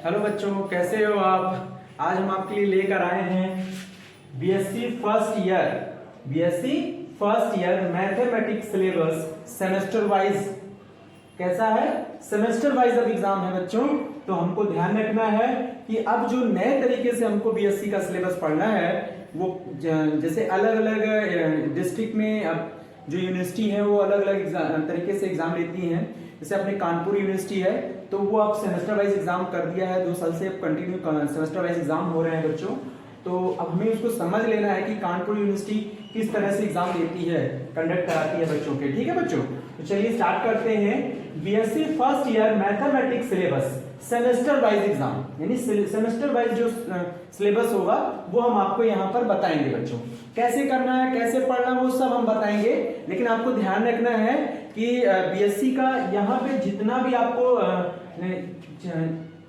Hello बच्चों, कैसे हो आप। आज हम आपके लिए लेकर आए हैं BSc first year mathematics syllabus semester wise. कैसा है? सेमेस्टर वाइज अब एग्जाम है बच्चों, तो हमको ध्यान रखना है कि अब जो नए तरीके से हमको बीएससी का सिलेबस पढ़ना है वो जैसे अलग अलग डिस्ट्रिक्ट में अब जो यूनिवर्सिटी है वो अलग अलग तरीके से एग्जाम लेती हैं। जैसे अपने कानपुर यूनिवर्सिटी है तो वो अब सेमेस्टर वाइज एग्जाम कर दिया है, 2 साल से अब कंटिन्यू सेमेस्टर वाइज एग्जाम हो रहे हैं बच्चों। तो अब हमें उसको समझ लेना है कि कानपुर यूनिवर्सिटी किस तरह से एग्जाम लेती है, कंडक्ट कराती है बच्चों के। ठीक है बच्चों, तो चलिए स्टार्ट करते हैं। BSc first year mathematics syllabus semester wise exam, यानी सेमेस्टर वाइज जो सिलेबस होगा वो हम आपको यहाँ पर बताएंगे बच्चों। कैसे करना है, कैसे पढ़ना, वो सब हम बताएंगे। लेकिन आपको ध्यान रखना है कि बीएससी का यहाँ पे जितना भी आपको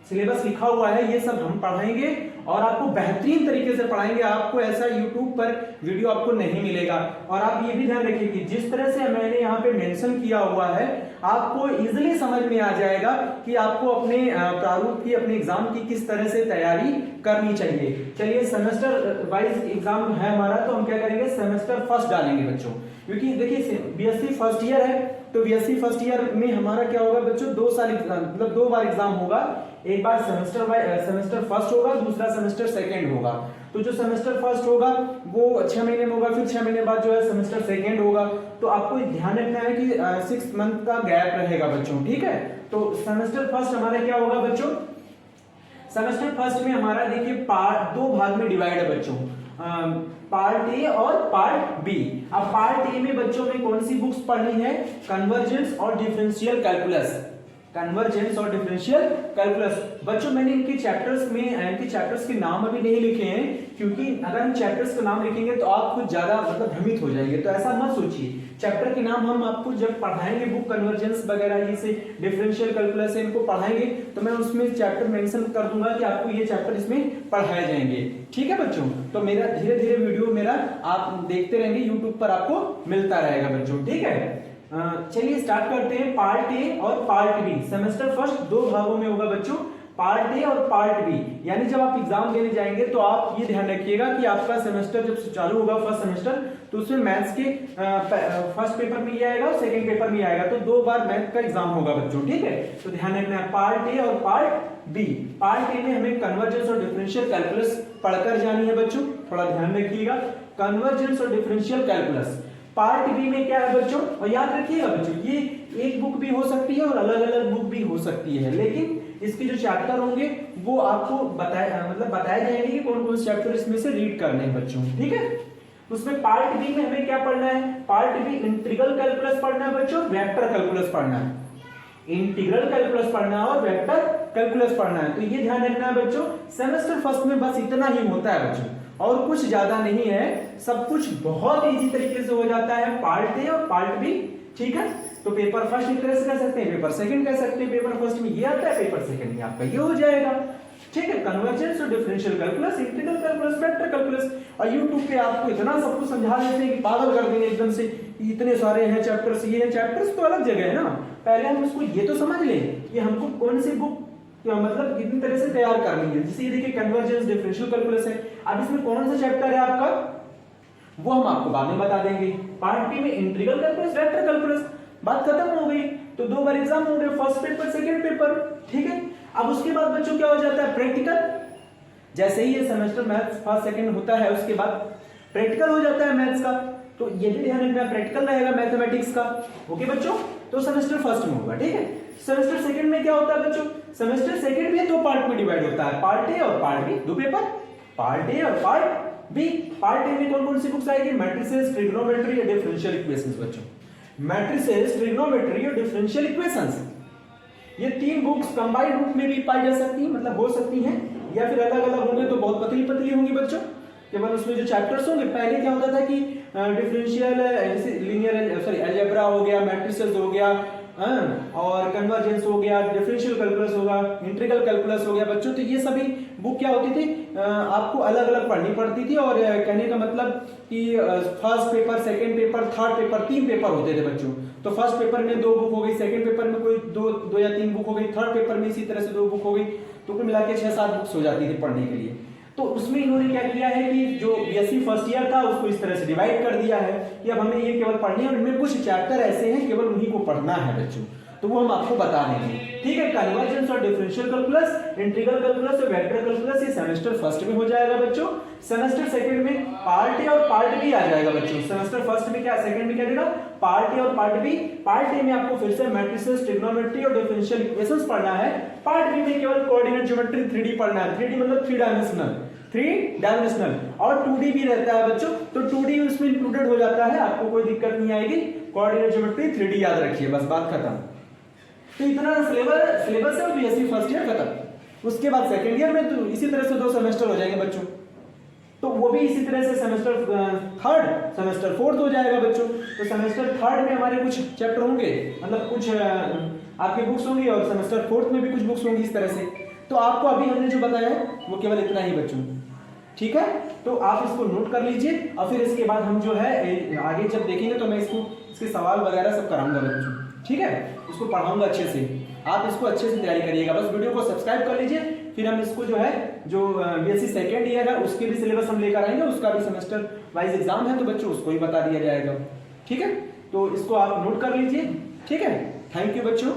सिलेबस लिखा हुआ है ये सब हम पढ़ाएंगे और आपको बेहतरीन तरीके से पढ़ाएंगे। आपको ऐसा YouTube पर वीडियो आपको नहीं मिलेगा। और आप ये भी ध्यान रखिए कि जिस तरह से मैंने यहाँ पे मेंशन किया हुआ है आपको इजीली समझ में आ जाएगा कि आपको अपने प्रारूप की, अपने एग्जाम की किस तरह से तैयारी करनी चाहिए। चलिए, सेमेस्टर वाइज एग्जाम है हमारा, तो हम क्या करेंगे, सेमेस्टर फर्स्ट डालेंगे बच्चों। क्योंकि देखिए बीएससी फर्स्ट ईयर है, तो बीएससी फर्स्ट ईयर में हमारा क्या होगा बच्चों, 2 साल मतलब 2 बार एग्जाम होगा। एक बार सेमेस्टर फर्स्ट होगा, दूसरा सेमेस्टर सेकंड होगा। तो जो सेमेस्टर फर्स्ट होगा वो 6 महीने में होगा, फिर 6 महीने बाद जो है सेमेस्टर सेकंड होगा। तो आपको ध्यान रखना है कि 6 मंथ का गैप रहेगा बच्चों। ठीक है, तो सेमेस्टर फर्स्ट हमारा क्या होगा बच्चों, सेमेस्टर फर्स्ट में हमारा देखिए पार्ट 2 भाग में डिवाइड है बच्चों, पार्ट ए और पार्ट बी। अब पार्ट ए में बच्चों में कौन सी बुक्स पढ़नी है, कन्वर्जेंस और डिफरेंशियल कैलकुलस। कन्वर्जेंस और डिफरेंशियल कैलकुलस बच्चों, मैंने इनके चैप्टर्स के नाम अभी नहीं लिखे हैं, क्योंकि अगर हम चैप्टर्स का नाम लिखेंगे तो आप कुछ ज्यादा मतलब भ्रमित हो जाएंगे। तो ऐसा मत सोचिए, चैप्टर के नाम हम आपको जब पढ़ाएंगे, बुक कन्वर्जेंस वगैरह ये से डिफरेंशियल कैलकुलस है इनको पढ़ाएंगे तो मैं उसमें चैप्टर मेंशन कर दूंगा कि आपको ये चैप्टर इसमें पढ़ाए जाएंगे। ठीक है बच्चों, तो मेरा धीरे धीरे वीडियो मेरा आप देखते रहेंगे, यूट्यूब पर आपको मिलता रहेगा बच्चों। ठीक है, चलिए स्टार्ट करते हैं। पार्ट ए और पार्ट बी, सेमेस्टर फर्स्ट 2 भागों में होगा बच्चों, पार्ट ए और पार्ट बी। यानी जब आप एग्जाम देने जाएंगे तो आप ये ध्यान रखिएगा कि आपका सेमेस्टर जब चालू होगा फर्स्ट सेमेस्टर, तो उसमें मैथ्स के फर्स्ट पेपर में ये आएगा और सेकंड पेपर में आएगा, तो 2 बार मैथ का एग्जाम होगा बच्चों। ठीक है, तो ध्यान रखना है पार्ट ए और पार्ट बी। पार्ट ए में हमें कन्वर्जेंस और डिफरेंशियल कैलकुलस पढ़कर जानी है बच्चों, थोड़ा ध्यान रखिएगा, कन्वर्जेंस और डिफरेंशियल कैलकुलस। पार्ट बी में क्या है बच्चों, और याद रखिएगा बच्चों ये एक बुक भी हो सकती है और अलग अलग बुक भी हो सकती है, लेकिन इसके जो चैप्टर होंगे वो आपको बताए जाएंगे कि कौन कौन से चैप्टर इसमें से रीड करने हैं बच्चों। ठीक है, उसमें पार्ट बी में हमें क्या पढ़ना है, पार्ट बी इंटीग्रल कैलकुलस पढ़ना है बच्चों, वेक्टर कैलकुलस पढ़ना है, इंटीग्रल कैलकुलस पढ़ना है और वेक्टर कैलकुलस पढ़ना है। तो ये ध्यान रखना है बच्चों, सेमेस्टर फर्स्ट में बस इतना ही होता है बच्चों और कुछ ज्यादा नहीं है, सब कुछ बहुत इजी तरीके से हो जाता है पार्ट ए और पार्ट बी। ठीक है, तो पेपर फर्स्ट एक तरह से कह सकते हैं, पेपर सेकंड कह सकते हैं। पेपर फर्स्ट में ये आता है, पेपर सेकंड में आपका ये हो जाएगा। ठीक है, कन्वर्जेंस और differential calculus, integral calculus, vector calculus. और YouTube पे आपको इतना सब कुछ समझा देते हैं कि पागल कर देंगे एकदम से, इतने सारे हैं चैप्टर्स, ये हैं चैप्टर्स तो अलग जगह है ना। पहले हम उसको ये तो समझ लें कि हमको कौन सी बुक मतलब कितनी तरह से तैयार करनी है। जैसे ये देखिए कन्वर्जेंस, डिफरेंशियल कैलकुलस है, अब इसमें कौन सा चैप्टर है आपका वो हम आपको बाद में बता देंगे। पार्ट बी में इंटीग्रल कैलकुलस, वेक्टर कैलकुलस, बात खत्म हो गई। तो 2 बार एग्जाम हो गए, फर्स्ट पेपर सेकंड पेपर। ठीक है, अब उसके बाद बच्चों क्या हो जाता है, प्रैक्टिकल। जैसे ही ये सेमेस्टर मैथ्स फर्स्ट सेकंड होता है उसके बाद प्रैक्टिकल हो जाता है मैथ्स का, तो ये भी ध्यान रखना प्रैक्टिकल रहेगा मैथमेटिक्स का। ओके बच्चों, तो सेमेस्टर फर्स्ट में होगा। ठीक है, सेमेस्टर सेकंड में क्या होता है बच्चों, सेमेस्टर सेकंड में 2 पार्ट में डिवाइड होता है, पार्ट ए और part B, 2 paper, part A और पार्ट बी। पार्ट ए में कौन कौन सी बुक्स आएगी, मैट्रिसेस, ट्रिग्नोमेट्री और डिफरेंशियल इक्वेशंस बच्चों। मैट्रिसेस, ट्रिग्नोमेट्री और डिफरेंशियल इक्वेशंस, ये 3 बुक्स कंबाइंड बुक में भी पाई जा सकती है, मतलब हो सकती हैं, या फिर अलग अलग होंगे तो बहुत पतली पतली होंगी बच्चों। केवल उसमें जो चैप्टर्स होंगे, पहले क्या होता था कि डिफरेंशियल लीनियर अलजेब्रा हो गया, मैट्रिसेस हो गया, और कन्वर्जेंस हो गया, डिफरेंशियल कैलकुलस होगा, इंटीग्रल कैलकुलस हो गया बच्चों। तो ये सभी बुक क्या होती थी, आपको अलग अलग पढ़नी पड़ती थी। और कहने का मतलब कि first paper, second paper, third paper, 3 paper होते थे बच्चों। तो फर्स्ट पेपर में 2 बुक हो गई, सेकंड पेपर में कोई दो या 3 बुक हो गई, थर्ड पेपर में इसी तरह से 2 बुक हो गई, तो कुल मिला के 6-7 बुक्स हो जाती थी पढ़ने के लिए। तो उसमें इन्होंने क्या किया है कि जो बीएससी फर्स्ट ईयर था उसको इस तरह से डिवाइड कर दिया है कि अब हमें ये केवल पढ़ने और इनमें कुछ चैप्टर ऐसे हैं केवल उन्हीं को पढ़ना है बच्चों, तो वो हम आपको बता देंगे। ठीक है, कन्वर्जेंस और डिफरेंशियल कैलकुलस, इंटीग्रल कैलकुलस और वेक्टर कैलकुलस ये सेमेस्टर फर्स्ट में हो जाएगा बच्चों। सेमेस्टर सेकंड में पार्ट ए और पार्ट बी आ जाएगा बच्चों। सेमेस्टर फर्स्ट में क्या, सेकंड में क्या देगा, पार्ट ए और पार्ट बी। पार्ट ए में आपको फिर से मैट्रिसेस, ट्रिग्नोमेट्री और डिफरेंशियल इक्वेशंस पढ़ना है। पार्ट बी में केवल कोऑर्डिनेट ज्योमेट्री 3D पढ़ना है। 3D मतलब 3 डायमेंशनल और 2D भी रहता है बच्चों, तो 2D उसमें इंक्लूडेड हो जाता है, आपको कोई दिक्कत नहीं आएगी। कोऑर्डिनेट ज्योमेट्री 3D याद रखिए, बस बात खत्म। तो इतना सिलेबस है बीएससी फर्स्ट ईयर खत्म। उसके बाद सेकंड ईयर में तो इसी तरह से 2 सेमेस्टर हो जाएंगे बच्चों, तो वो भी इसी तरह से सेमेस्टर थर्ड, सेमेस्टर फोर्थ हो जाएगा बच्चों। तो सेमेस्टर थर्ड में हमारे कुछ चैप्टर होंगे, मतलब कुछ आपके बुक्स होंगी, और सेमेस्टर फोर्थ में भी कुछ बुक्स होंगी इस तरह से। तो आपको अभी हमने जो बताया है वो केवल इतना ही बच्चों, ठीक है। तो आप इसको नोट कर लीजिए, और फिर इसके बाद हम जो है आगे जब देखेंगे तो मैं इसके सवाल वगैरह सब कराऊंगा बच्चों, ठीक है। इसको पढ़ाऊंगा अच्छे से, आप इसको अच्छे से तैयारी करिएगा। बस वीडियो को सब्सक्राइब कर लीजिए, फिर हम इसको जो है जो बीएससी सेकेंड ईयर है उसके भी सिलेबस हम लेकर आएंगे, उसका भी सेमेस्टर वाइज एग्जाम है तो बच्चों उसको ही बता दिया जाएगा, ठीक है। तो इसको आप नोट कर लीजिए, ठीक है। थैंक यू बच्चों।